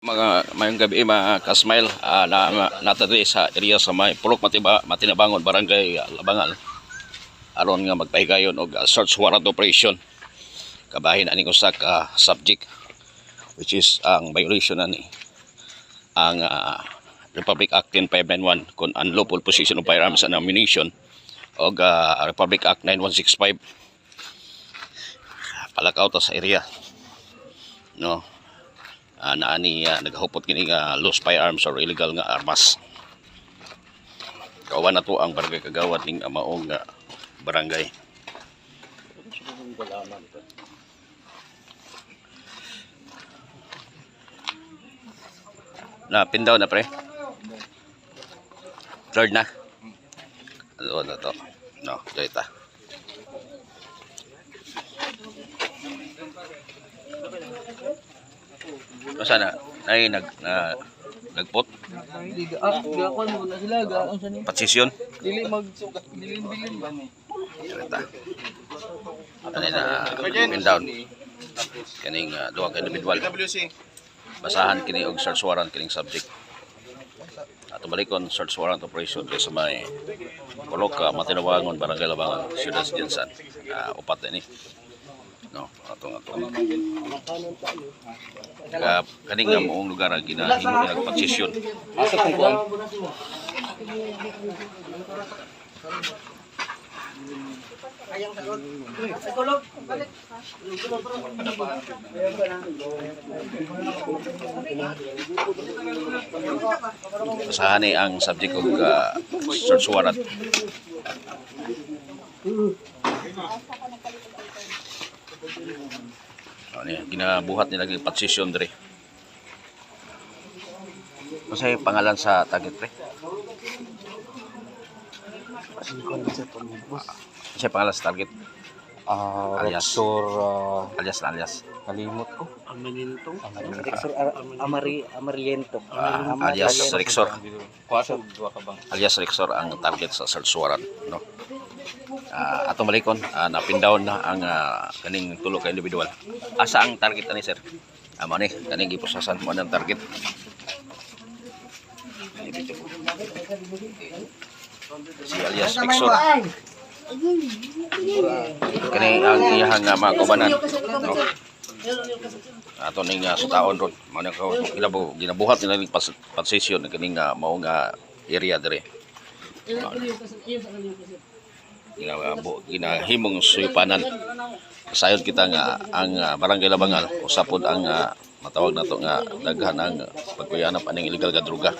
Mayong gabi mga kasmile, natadiri sa area sa may Pulok Matinabangon, Barangay Labangal, aron nga magpahigayon og search warrant operation kabahin aning usa ka subject, which is ang violation ani ang Republic Act 10591 kun unlawful possession of firearms and ammunition og Republic Act 9165 palakaw ta sa area, no. Naani naghupot kini nga loose firearms or illegal nga armas. Kawan na to ang barangay kagawad ning maong barangay. Na pindaw na pre. Third na. Ano na to? No, dito. Sana ay nagpot gakon mo na sila gaon sa ni patisyon dili bilin ba ni ano na pin down kaning duha ka individual basahan kini og search warrant kining subject ato balikon search warrant operation kay sa may Pulok Matinabangon, Barangay Labangal, Ciudad Jensan. Upat ni no atong kaning nga moong lugar ang ginahimo nilang pagsisyon. Basahan ni ang subject og search warrant. Ginabuhat nila yung pagsisyon dre. Masay pangalan sa target pre? Masay pangalan sa target? Alias. Alias. kalimot ko Amarilento alias Rexor. Alias Rexor ang target sa search warrant, no. Atong balikon napindaw na ang kaning tulo ka individual. Asa ang target ani sir? Amo ni kaning gipusasan mo ang target. Si alias Rexor. Kani ang iyang mga kaubanan, no. Ato ning sutaon ron mao na ko ginabuhat nila ning pagsisyon kaning mao nga area dire. Ginahimong suypanan. Sayod kita nga ang Barangay Labangal usapod ang matawag nato nga daghan ang pagkuyanap aning illegal nga droga.